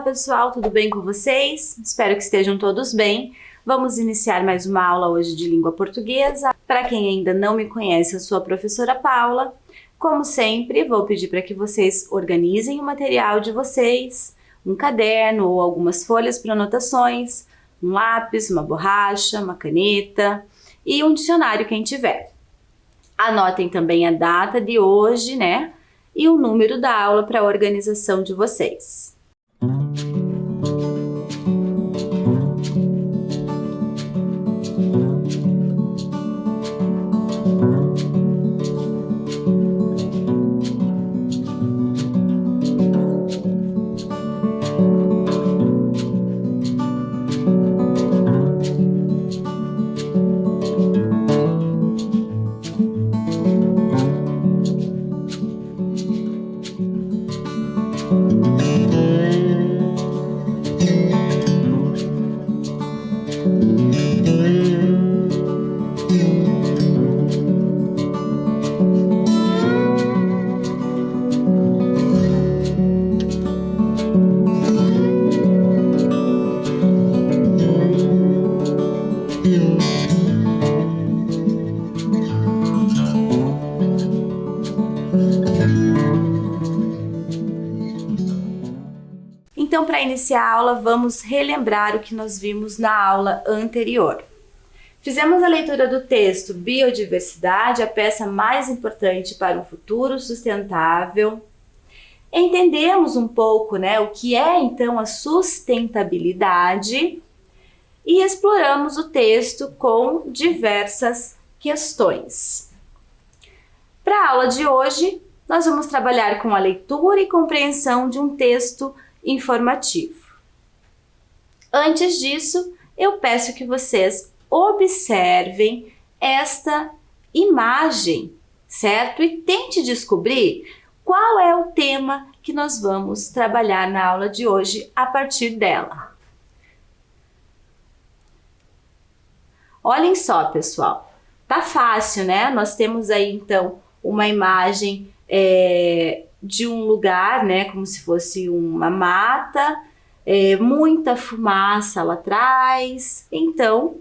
pessoal, tudo bem com vocês? Espero que estejam todos bem. Vamos iniciar mais uma aula hoje de língua portuguesa. Para quem ainda não me conhece, eu sou a professora Paula. Como sempre, vou pedir para que vocês organizem o material de vocês, um caderno ou algumas folhas para anotações, um lápis, uma borracha, uma caneta e um dicionário quem tiver. Anotem também a data de hoje, né? E o número da aula para a organização de vocês. Então, para iniciar a aula, vamos relembrar o que nós vimos na aula anterior. Fizemos a leitura do texto Biodiversidade, a peça mais importante para um futuro sustentável. Entendemos um pouco, né, o que é então a sustentabilidade e exploramos o texto com diversas questões. Para a aula de hoje, nós vamos trabalhar com a leitura e compreensão de um texto informativo. Antes disso, eu peço que vocês observem esta imagem, certo? E tente descobrir qual é o tema que nós vamos trabalhar na aula de hoje a partir dela. Olhem só, pessoal, tá fácil, né? Nós temos aí então uma imagem de um lugar, né, como se fosse uma mata, muita fumaça lá atrás. Então,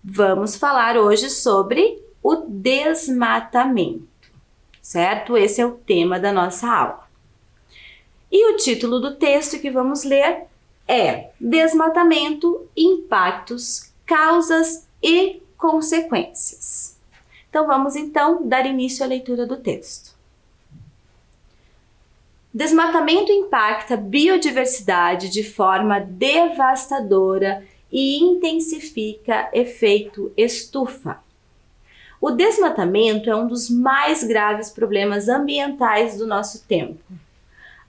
vamos falar hoje sobre o desmatamento, certo? Esse é o tema da nossa aula. E o título do texto que vamos ler é Desmatamento, Impactos, Causas e Consequências. Então, vamos então dar início à leitura do texto. Desmatamento impacta a biodiversidade de forma devastadora e intensifica efeito estufa. O desmatamento é um dos mais graves problemas ambientais do nosso tempo.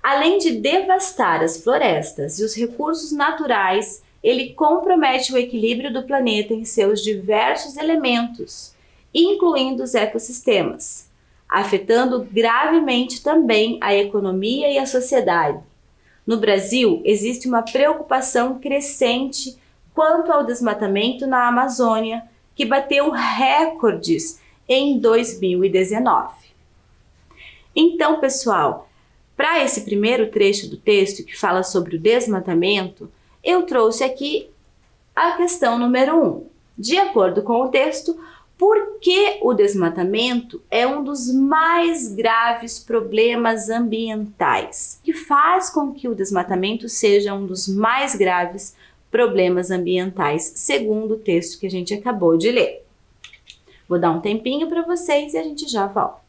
Além de devastar as florestas e os recursos naturais, ele compromete o equilíbrio do planeta em seus diversos elementos, incluindo os ecossistemas, afetando gravemente também a economia e a sociedade. No Brasil, existe uma preocupação crescente quanto ao desmatamento na Amazônia, que bateu recordes em 2019. Então, pessoal, para esse primeiro trecho do texto que fala sobre o desmatamento, eu trouxe aqui a questão número 1. De acordo com o texto, por que o desmatamento é um dos mais graves problemas ambientais? O que faz com que o desmatamento seja um dos mais graves problemas ambientais, segundo o texto que a gente acabou de ler? Vou dar um tempinho para vocês e a gente já volta.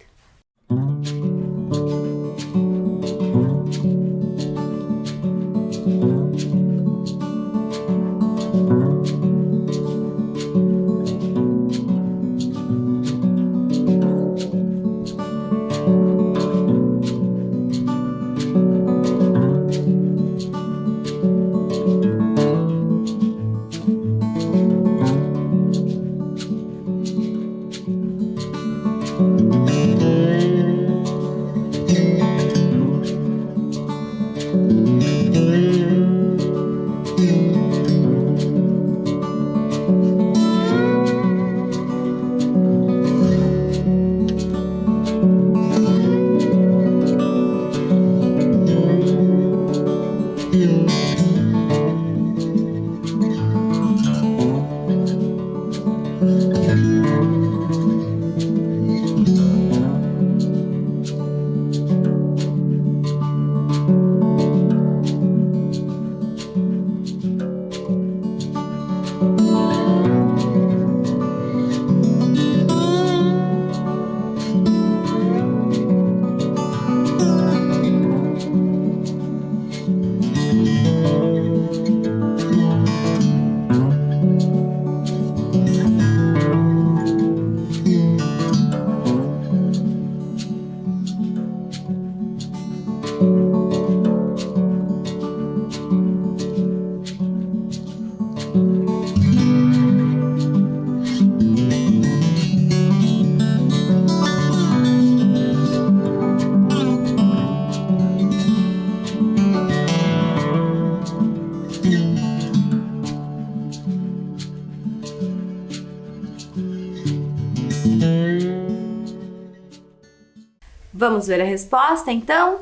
Vamos ver a resposta, então?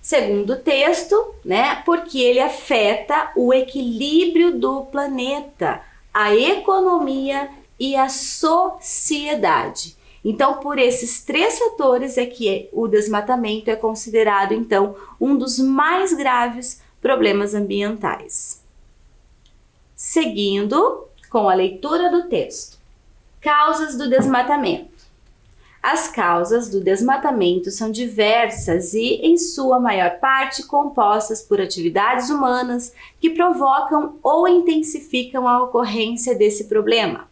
Segundo o texto, né, porque ele afeta o equilíbrio do planeta, a economia e a sociedade. Então, por esses 3 fatores é que o desmatamento é considerado, então, um dos mais graves problemas ambientais. Seguindo com a leitura do texto. Causas do desmatamento. As causas do desmatamento são diversas e, em sua maior parte, compostas por atividades humanas que provocam ou intensificam a ocorrência desse problema.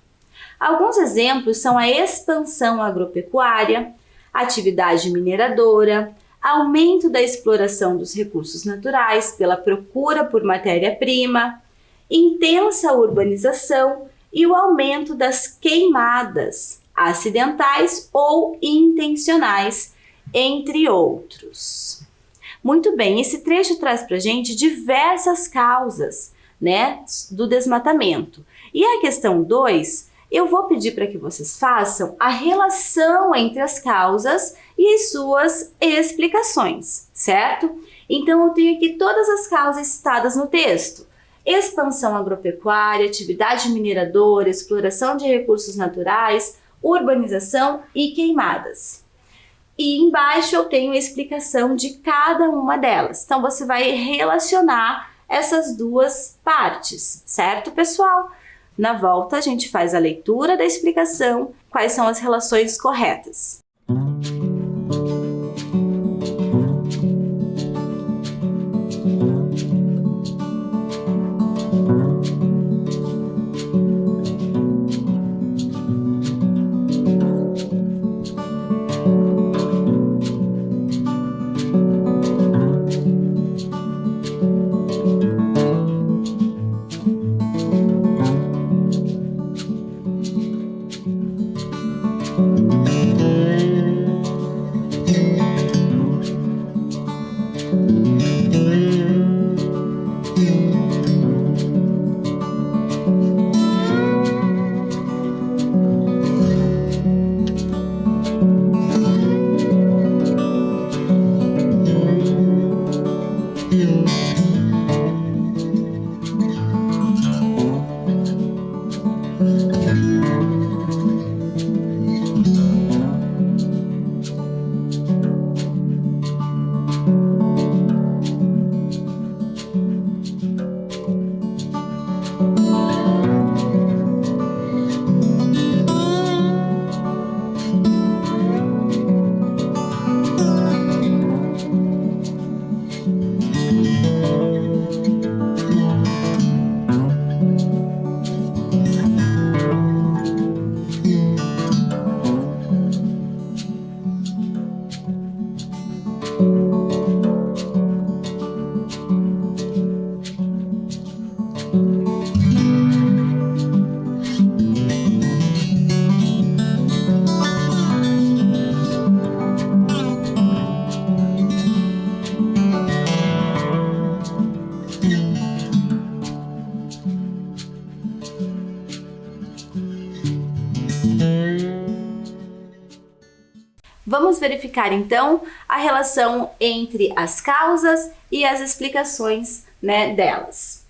Alguns exemplos são a expansão agropecuária, atividade mineradora, aumento da exploração dos recursos naturais pela procura por matéria-prima, intensa urbanização e o aumento das queimadas acidentais ou intencionais, entre outros. Muito bem, esse trecho traz para a gente diversas causas, né, do desmatamento. E a questão 2, eu vou pedir para que vocês façam a relação entre as causas e as suas explicações, certo? Então, eu tenho aqui todas as causas citadas no texto. Expansão agropecuária, atividade mineradora, exploração de recursos naturais, urbanização e queimadas. E embaixo eu tenho a explicação de cada uma delas. Então, você vai relacionar essas 2 partes, certo, pessoal? Na volta, a gente faz a leitura da explicação, quais são as relações corretas. Vamos verificar então a relação entre as causas e as explicações, né, delas.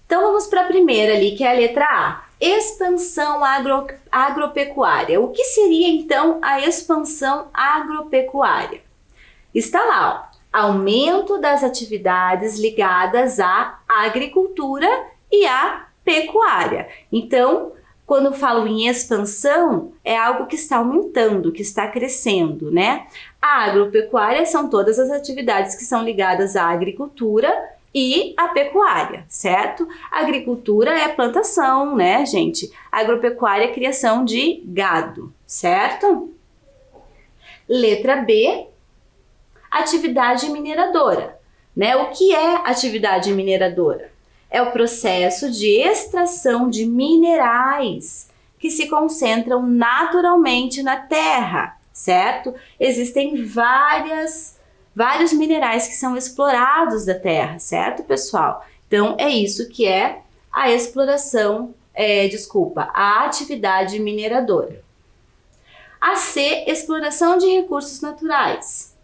Então vamos para a primeira ali, que é a letra A. Expansão agropecuária. O que seria então a expansão agropecuária? Está lá, ó, aumento das atividades ligadas à agricultura e à pecuária. Então, quando eu falo em expansão, é algo que está aumentando, que está crescendo, né? A agropecuária são todas as atividades que são ligadas à agricultura e à pecuária, certo? A agricultura é plantação, né, gente? A agropecuária é criação de gado, certo? Letra B, atividade mineradora, né? O que é atividade mineradora? É o processo de extração de minerais que se concentram naturalmente na terra, certo? Existem vários minerais que são explorados da terra, certo, pessoal? Então, é isso que é a exploração, a atividade mineradora. A C, exploração de recursos naturais.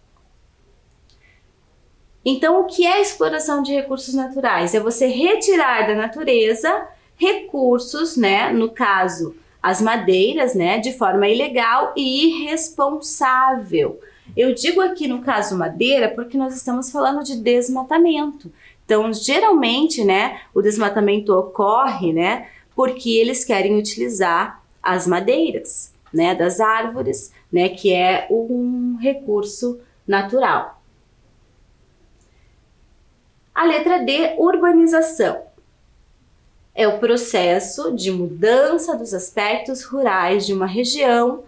Então, o que é exploração de recursos naturais? É você retirar da natureza recursos, né, no caso, as madeiras, né, de forma ilegal e irresponsável. Eu digo aqui no caso madeira porque nós estamos falando de desmatamento. Então, geralmente, né, o desmatamento ocorre, né, porque eles querem utilizar as madeiras, né, das árvores, né, que é um recurso natural. A letra D, urbanização. É o processo de mudança dos aspectos rurais de uma região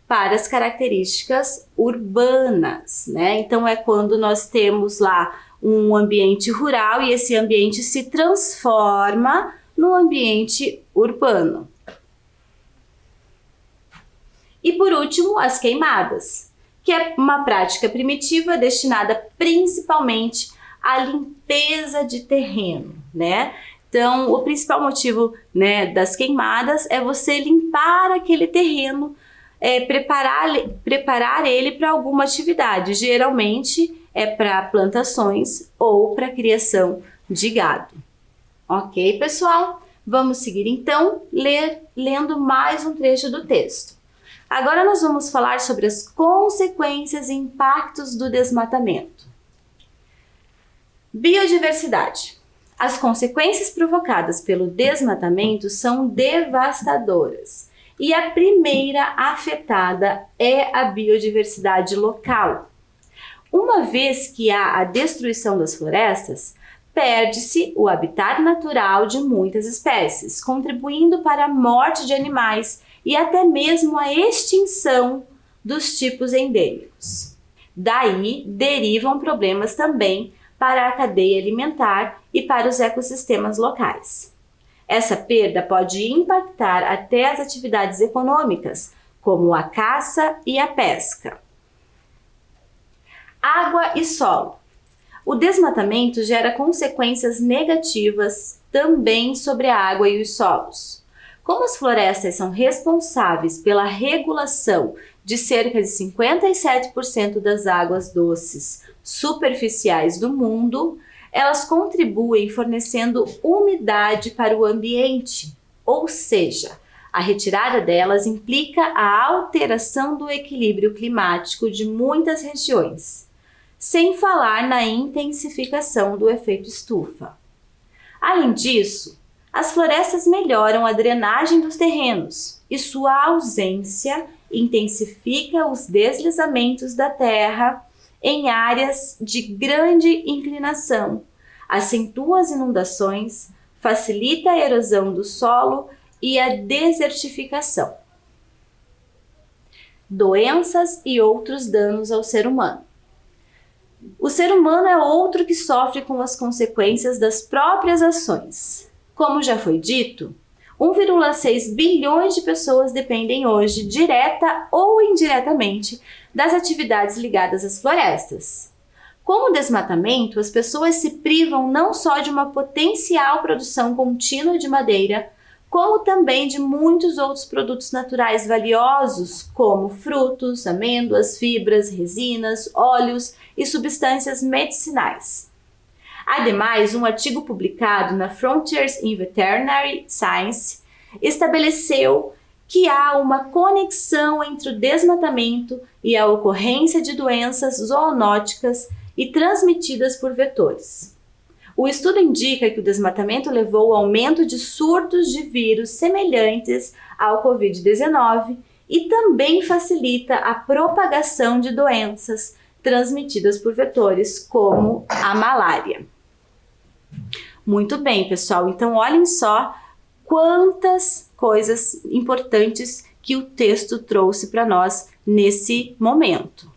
para as características urbanas, né? Então é quando nós temos lá um ambiente rural e esse ambiente se transforma no ambiente urbano. E por último, as queimadas, que é uma prática primitiva destinada principalmente à limpeza de terreno, né? Então, o principal motivo, né, das queimadas é você limpar aquele terreno, preparar ele para alguma atividade. Geralmente é para plantações ou para criação de gado. Ok, pessoal? Vamos seguir então lendo mais um trecho do texto. Agora nós vamos falar sobre as consequências e impactos do desmatamento. Biodiversidade. As consequências provocadas pelo desmatamento são devastadoras e a primeira afetada é a biodiversidade local. Uma vez que há a destruição das florestas, perde-se o habitat natural de muitas espécies, contribuindo para a morte de animais e até mesmo a extinção dos tipos endêmicos. Daí derivam problemas também para a cadeia alimentar e para os ecossistemas locais. Essa perda pode impactar até as atividades econômicas, como a caça e a pesca. Água e solo. O desmatamento gera consequências negativas também sobre a água e os solos. Como as florestas são responsáveis pela regulação de cerca de 57% das águas doces superficiais do mundo, elas contribuem fornecendo umidade para o ambiente, ou seja, a retirada delas implica a alteração do equilíbrio climático de muitas regiões, sem falar na intensificação do efeito estufa. Além disso, as florestas melhoram a drenagem dos terrenos e sua ausência intensifica os deslizamentos da terra em áreas de grande inclinação, acentua as inundações, facilita a erosão do solo e a desertificação. Doenças e outros danos ao ser humano. O ser humano é outro que sofre com as consequências das próprias ações. Como já foi dito, 1,6 bilhões de pessoas dependem hoje, direta ou indiretamente, das atividades ligadas às florestas. Com o desmatamento, as pessoas se privam não só de uma potencial produção contínua de madeira, como também de muitos outros produtos naturais valiosos, como frutos, amêndoas, fibras, resinas, óleos e substâncias medicinais. Ademais, um artigo publicado na Frontiers in Veterinary Science estabeleceu que há uma conexão entre o desmatamento e a ocorrência de doenças zoonóticas e transmitidas por vetores. O estudo indica que o desmatamento levou ao aumento de surtos de vírus semelhantes ao Covid-19 e também facilita a propagação de doenças transmitidas por vetores, como a malária. Muito bem, pessoal. Então, olhem só quantas coisas importantes que o texto trouxe para nós nesse momento.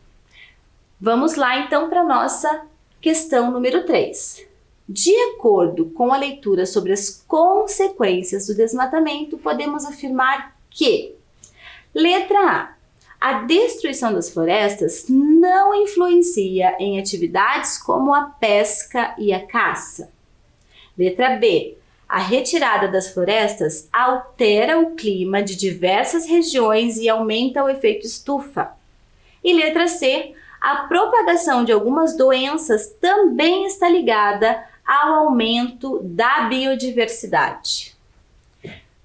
Vamos lá, então, para a nossa questão número 3. De acordo com a leitura sobre as consequências do desmatamento, podemos afirmar que: letra A destruição das florestas não influencia em atividades como a pesca e a caça. Letra B. A retirada das florestas altera o clima de diversas regiões e aumenta o efeito estufa. E letra C, a propagação de algumas doenças também está ligada ao aumento da biodiversidade.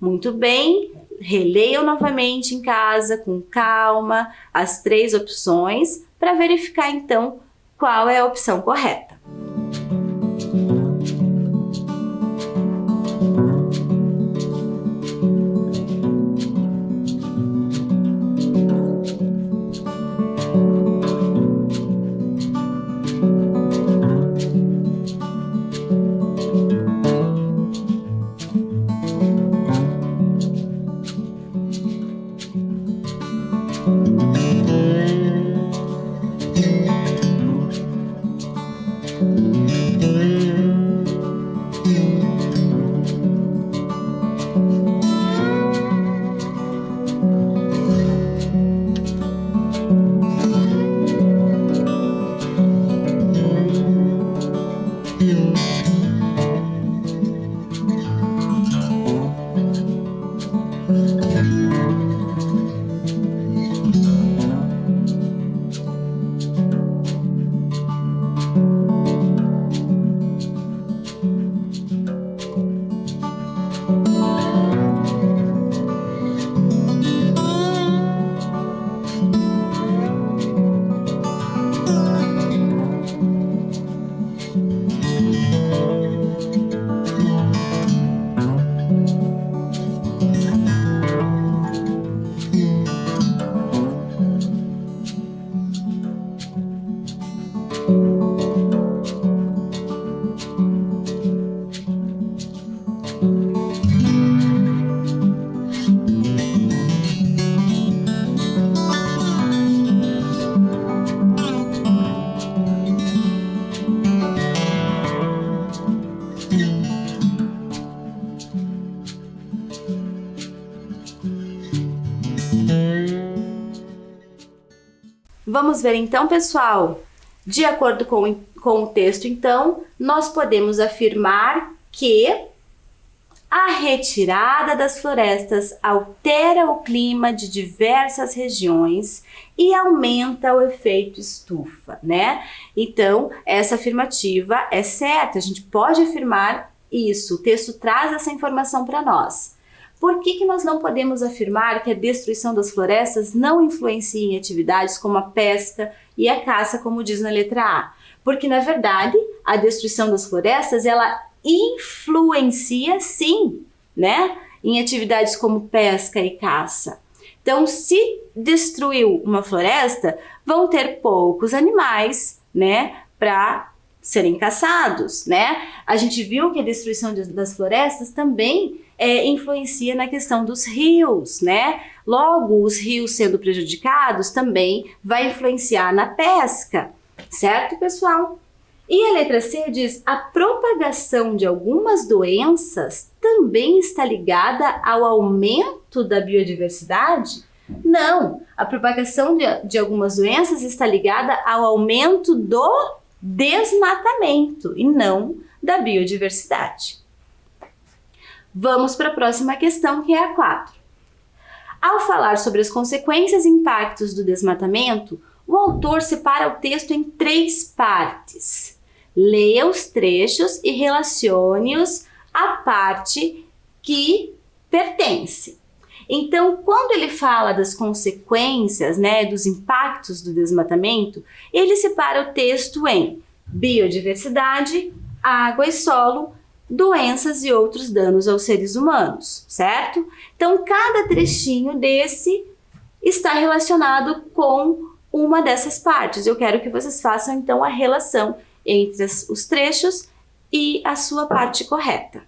Muito bem, releiam novamente em casa com calma as 3 opções para verificar então qual é a opção correta. Vamos ver então, pessoal, de acordo com o texto, então, nós podemos afirmar que a retirada das florestas altera o clima de diversas regiões e aumenta o efeito estufa, né? Então, essa afirmativa é certa, a gente pode afirmar isso, o texto traz essa informação para nós. Por que nós não podemos afirmar que a destruição das florestas não influencia em atividades como a pesca e a caça, como diz na letra A? Porque, na verdade, a destruição das florestas, ela influencia, sim, né, em atividades como pesca e caça. Então, se destruiu uma floresta, vão ter poucos animais, né, para serem caçados, né? A gente viu que a destruição das florestas também influencia na questão dos rios, né? Logo, os rios sendo prejudicados também vai influenciar na pesca, certo, pessoal? E a letra C diz: a propagação de algumas doenças também está ligada ao aumento da biodiversidade? Não, a propagação de algumas doenças está ligada ao aumento do desmatamento e não da biodiversidade. Vamos para a próxima questão, que é a 4. Ao falar sobre as consequências e impactos do desmatamento, o autor separa o texto em 3 partes. Leia os trechos e relacione-os à parte que pertence. Então, quando ele fala das consequências, né, dos impactos do desmatamento, ele separa o texto em biodiversidade, água e solo, doenças e outros danos aos seres humanos, certo? Então, cada trechinho desse está relacionado com uma dessas partes. Eu quero que vocês façam, então, a relação entre os trechos e a sua parte correta.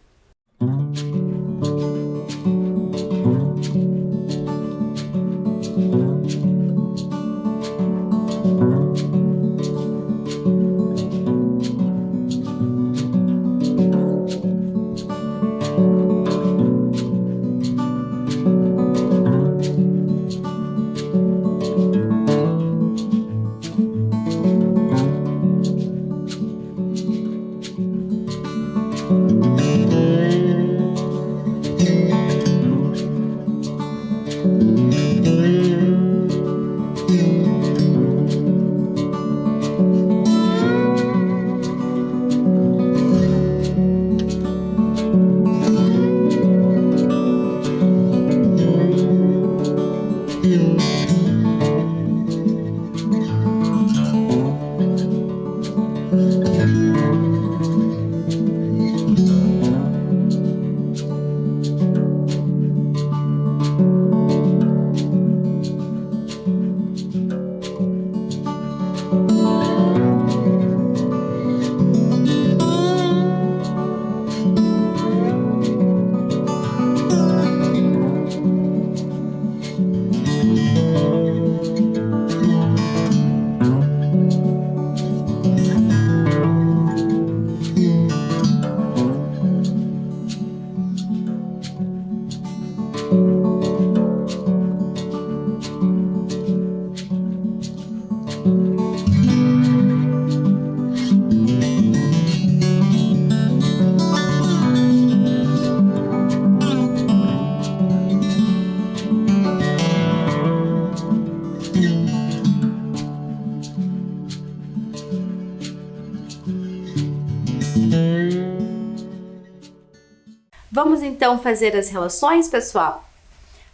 Vamos então fazer as relações, pessoal?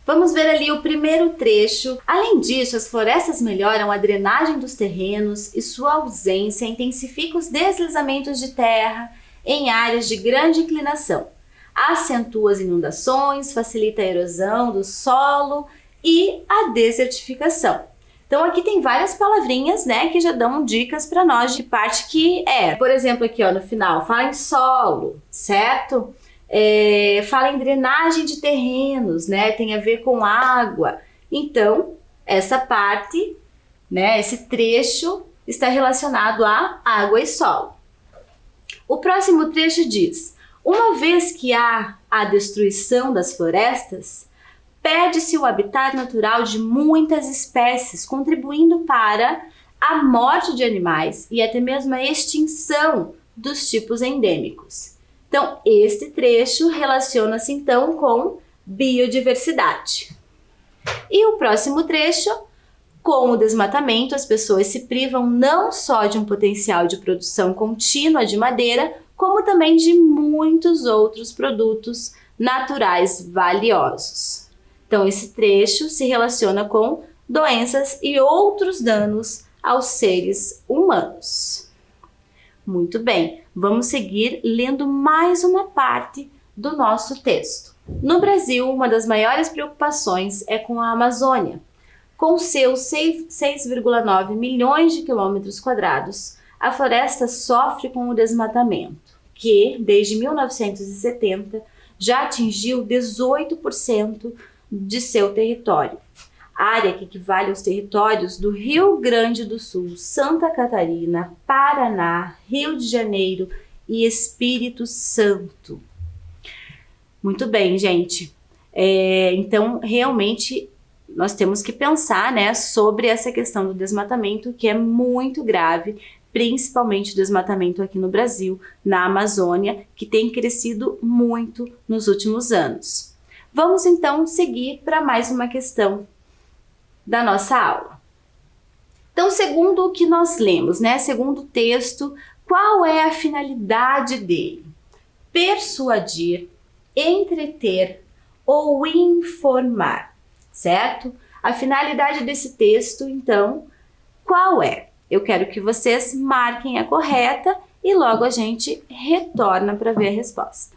Vamos ver ali o primeiro trecho. Além disso, as florestas melhoram a drenagem dos terrenos e sua ausência intensifica os deslizamentos de terra em áreas de grande inclinação. Acentua as inundações, facilita a erosão do solo e a desertificação. Então aqui tem várias palavrinhas, né, que já dão dicas para nós de parte que é. Por exemplo, aqui ó, no final, fala em solo, certo? Fala em drenagem de terrenos, né? Tem a ver com água. Então, essa parte, né, esse trecho está relacionado a água e solo. O próximo trecho diz: uma vez que há a destruição das florestas, perde-se o habitat natural de muitas espécies, contribuindo para a morte de animais e até mesmo a extinção dos tipos endêmicos. Então, este trecho relaciona-se então com biodiversidade. E o próximo trecho, com o desmatamento, as pessoas se privam não só de um potencial de produção contínua de madeira, como também de muitos outros produtos naturais valiosos. Então, esse trecho se relaciona com doenças e outros danos aos seres humanos. Muito bem, vamos seguir lendo mais uma parte do nosso texto. No Brasil, uma das maiores preocupações é com a Amazônia. Com seus 6,9 milhões de quilômetros quadrados, a floresta sofre com o desmatamento, que, desde 1970, já atingiu 18% de seu território. Área que equivale aos territórios do Rio Grande do Sul, Santa Catarina, Paraná, Rio de Janeiro e Espírito Santo. Muito bem, gente. Então, realmente, nós temos que pensar, né, sobre essa questão do desmatamento, que é muito grave, principalmente o desmatamento aqui no Brasil, na Amazônia, que tem crescido muito nos últimos anos. Vamos, então, seguir para mais uma questão da nossa aula. Então, segundo o que nós lemos, né, segundo o texto, qual é a finalidade dele? Persuadir, entreter ou informar, certo? A finalidade desse texto, então, qual é? Eu quero que vocês marquem a correta e logo a gente retorna para ver a resposta.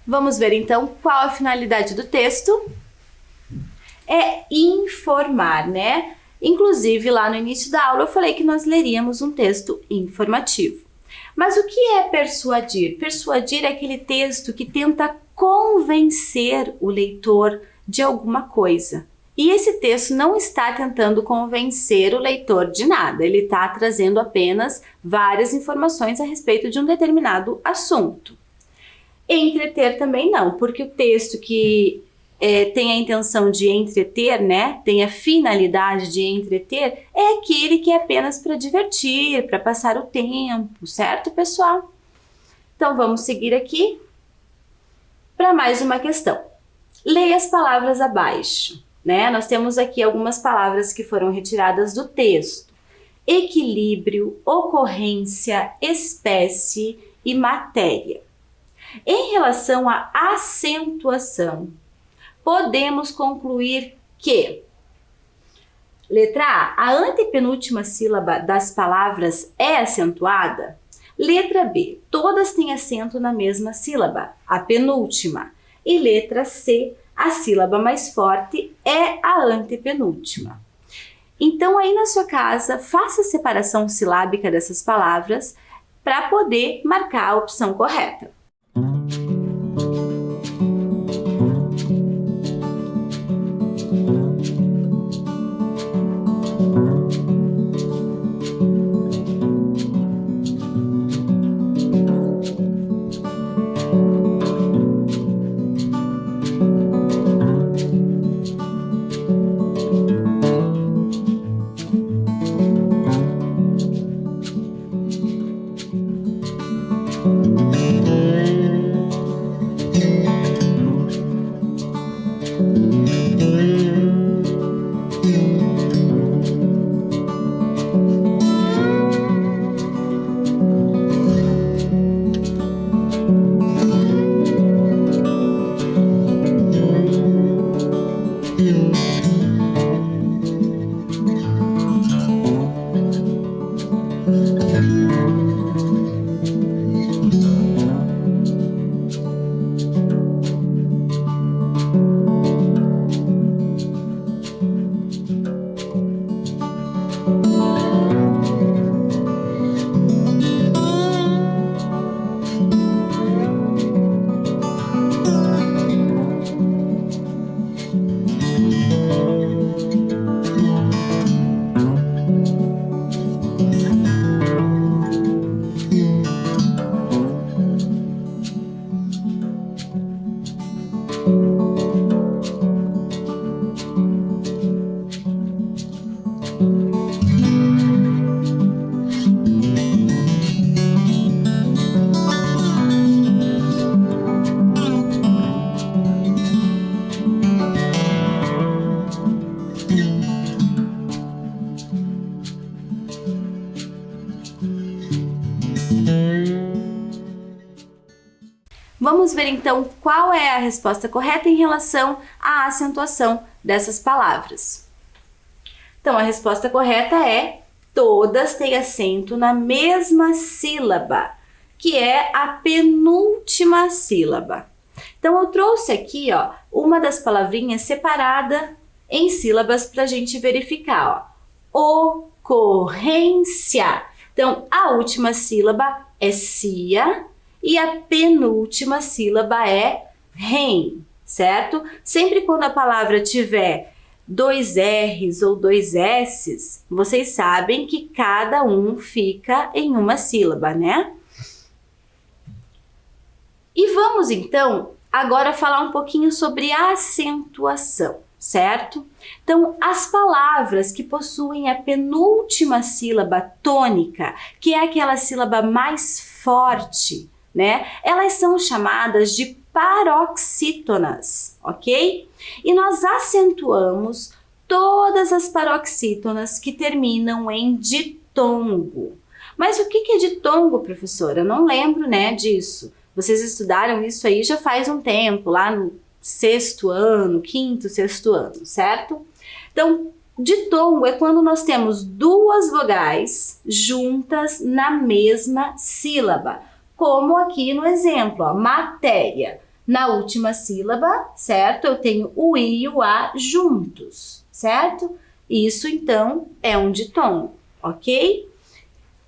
Vamos ver então qual a finalidade do texto. É informar, né? Inclusive, lá no início da aula eu falei que nós leríamos um texto informativo. Mas o que é persuadir? Persuadir é aquele texto que tenta convencer o leitor de alguma coisa. E esse texto não está tentando convencer o leitor de nada, ele está trazendo apenas várias informações a respeito de um determinado assunto. Entreter também não, porque o texto que tem a intenção de entreter, né, tem a finalidade de entreter, é aquele que é apenas para divertir, para passar o tempo, certo, pessoal? Então vamos seguir aqui para mais uma questão. Leia as palavras abaixo, né? Nós temos aqui algumas palavras que foram retiradas do texto. Equilíbrio, ocorrência, espécie e matéria. Em relação à acentuação, podemos concluir que, letra A, a antepenúltima sílaba das palavras é acentuada. Letra B, todas têm acento na mesma sílaba, a penúltima. E letra C, a sílaba mais forte é a antepenúltima. Então, aí na sua casa, faça a separação silábica dessas palavras para poder marcar a opção correta. Vamos ver então qual é a resposta correta em relação à acentuação dessas palavras. Então, a resposta correta é todas têm acento na mesma sílaba, que é a penúltima sílaba. Então, eu trouxe aqui, ó, uma das palavrinhas separada em sílabas para a gente verificar, ó. Ocorrência. Então, a última sílaba é cia e a penúltima sílaba é rem, certo? Sempre quando a palavra tiver dois R's ou dois S's, vocês sabem que cada um fica em uma sílaba, né? E vamos então agora falar um pouquinho sobre a acentuação, certo? Então, as palavras que possuem a penúltima sílaba tônica, que é aquela sílaba mais forte, né? Elas são chamadas de paroxítonas, ok? E nós acentuamos todas as paroxítonas que terminam em ditongo. Mas o que é ditongo, professora? Eu não lembro, né, disso. Vocês estudaram isso aí já faz um tempo, lá no sexto ano, quinto, sexto ano, certo? Então, ditongo é quando nós temos duas vogais juntas na mesma sílaba, como aqui no exemplo, ó, matéria. Na última sílaba, certo? Eu tenho o I e o A juntos, certo? Isso, então, é um ditongo, ok?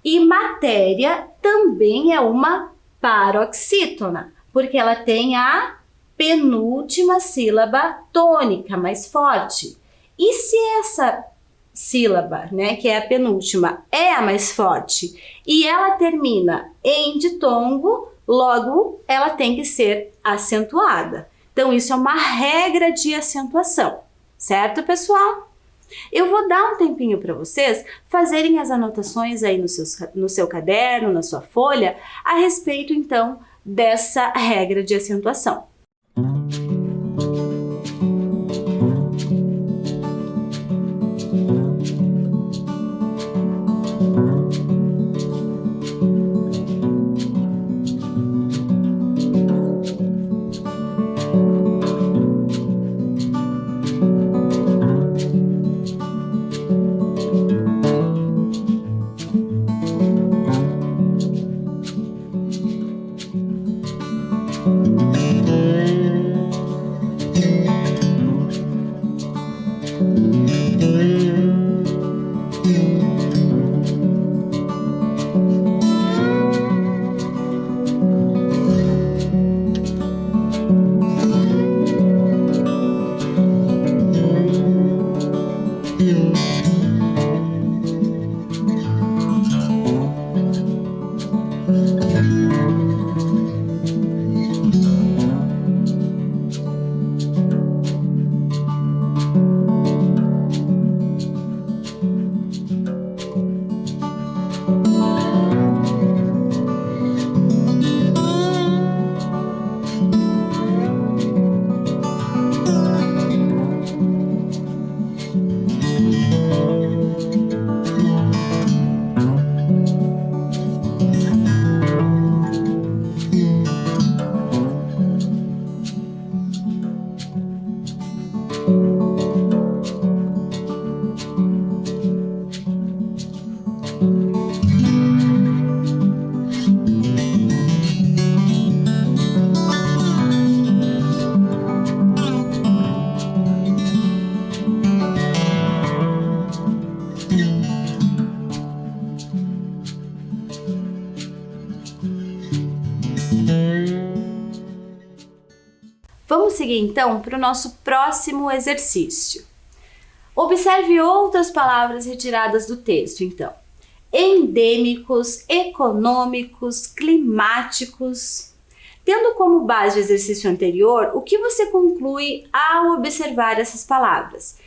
E matéria também é uma paroxítona, porque ela tem a penúltima sílaba tônica, mais forte. E se essa sílaba, né, que é a penúltima, é a mais forte e ela termina em ditongo, logo ela tem que ser acentuada. Então, isso é uma regra de acentuação, certo, pessoal? Eu vou dar um tempinho para vocês fazerem as anotações aí no seu caderno, na sua folha, a respeito, então, dessa regra de acentuação. Vamos seguir então para o nosso próximo exercício. Observe outras palavras retiradas do texto, então. Endêmicos, econômicos, climáticos. Tendo como base o exercício anterior, o que você conclui ao observar essas palavras?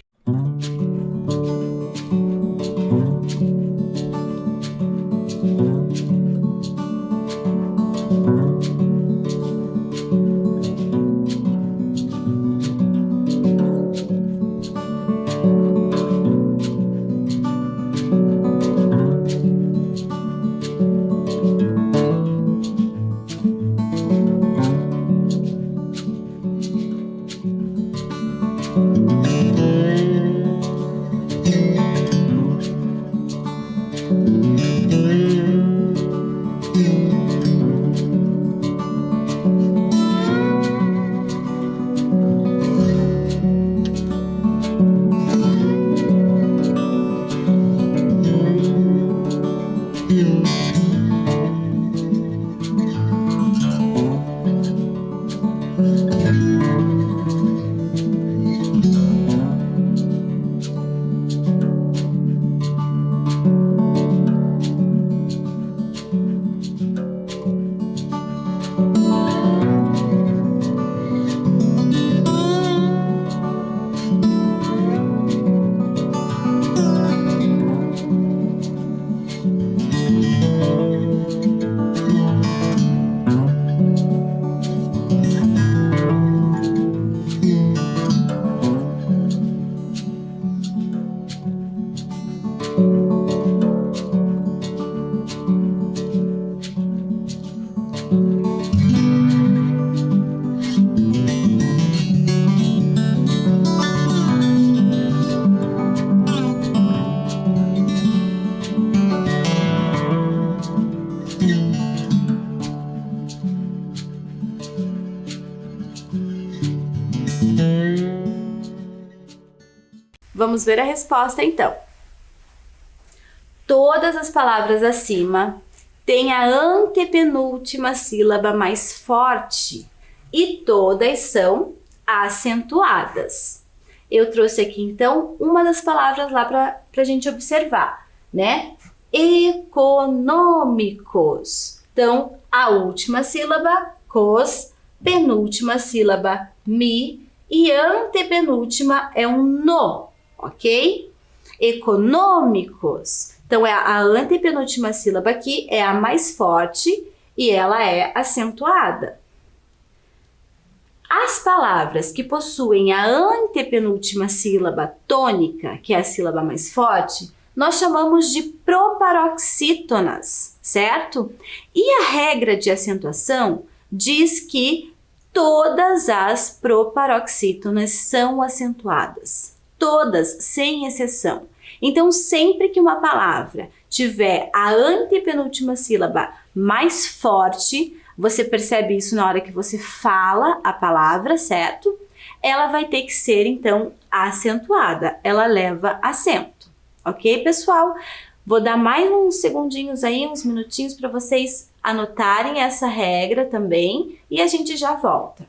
Vamos ver a resposta então. Todas as palavras acima têm a antepenúltima sílaba mais forte e todas são acentuadas. Eu trouxe aqui então uma das palavras lá para a gente observar, né? Econômicos. Então, a última sílaba, cos, penúltima sílaba, mi, e antepenúltima é um no, ok? Econômicos. Então, a antepenúltima sílaba aqui é a mais forte e ela é acentuada. As palavras que possuem a antepenúltima sílaba tônica, que é a sílaba mais forte, nós chamamos de proparoxítonas, certo? E a regra de acentuação diz que todas as proparoxítonas são acentuadas, todas, sem exceção. Então, sempre que uma palavra tiver a antepenúltima sílaba mais forte, você percebe isso na hora que você fala a palavra, certo? Ela vai ter que ser, então, acentuada. Ela leva acento. Ok, pessoal? Vou dar mais uns segundinhos aí, uns minutinhos para vocês anotarem essa regra também e a gente já volta.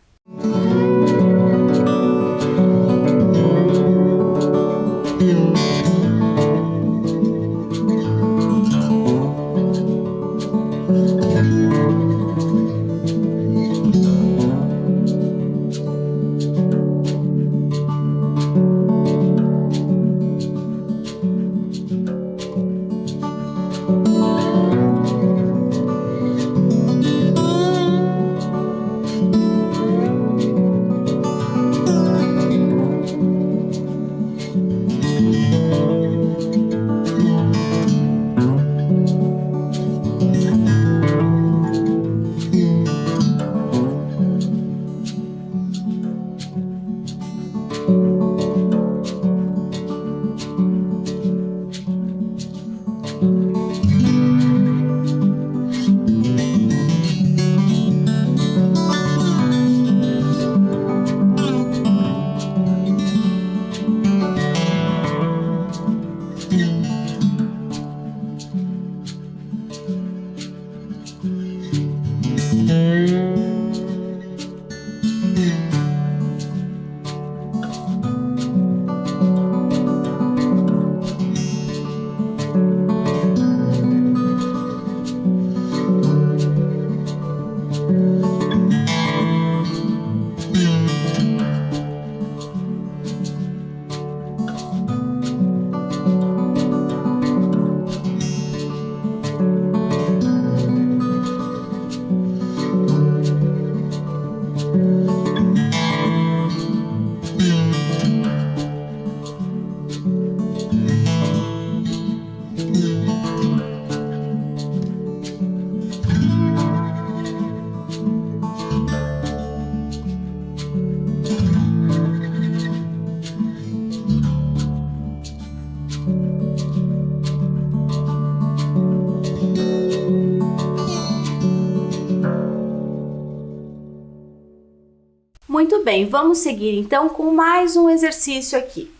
Muito bem, vamos seguir então com mais um exercício aqui.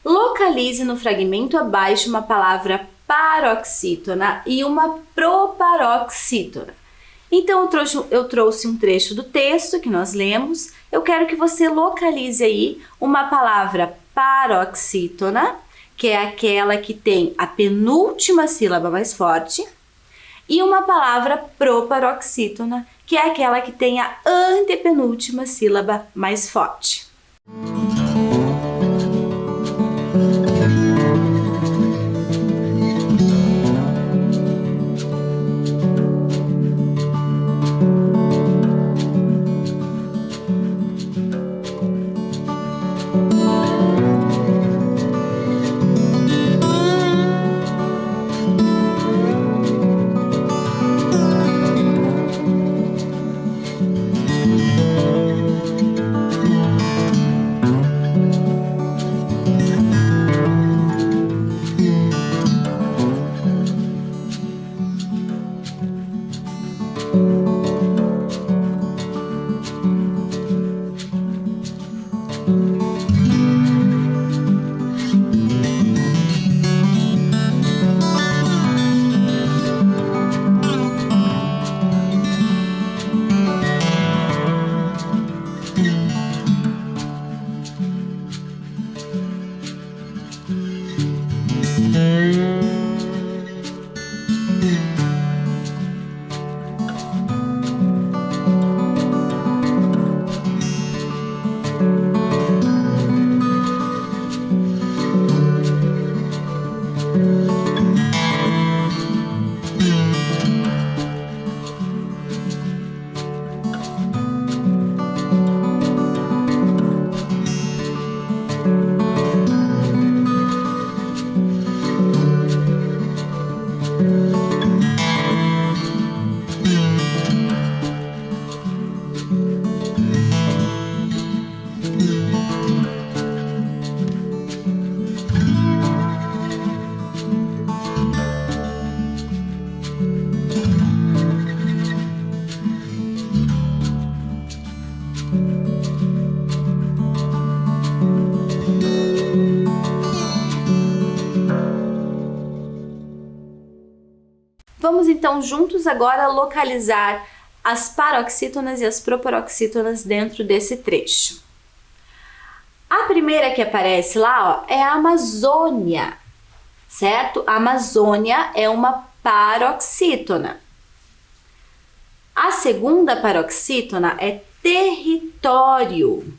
Localize no fragmento abaixo uma palavra paroxítona e uma proparoxítona. Então, eu trouxe um trecho do texto que nós lemos. Eu quero que você localize aí uma palavra paroxítona, que é aquela que tem a penúltima sílaba mais forte, e uma palavra proparoxítona, que é aquela que tem a antepenúltima sílaba mais forte. Vamos então juntos agora localizar as paroxítonas e as proparoxítonas dentro desse trecho. A primeira que aparece lá, ó, é a Amazônia, certo? A Amazônia é uma paroxítona. A segunda paroxítona é território.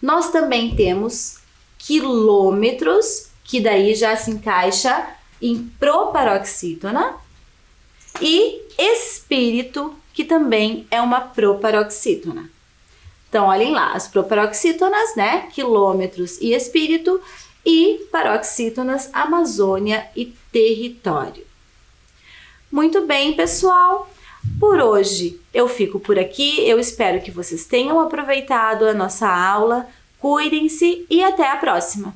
Nós também temos quilômetros, que daí já se encaixa em proparoxítona, e espírito, que também é uma proparoxítona. Então, olhem lá, as proparoxítonas, né? Quilômetros e espírito, e paroxítonas, Amazônia e território. Muito bem, pessoal. Por hoje eu fico por aqui. Eu espero que vocês tenham aproveitado a nossa aula. Cuidem-se e até a próxima!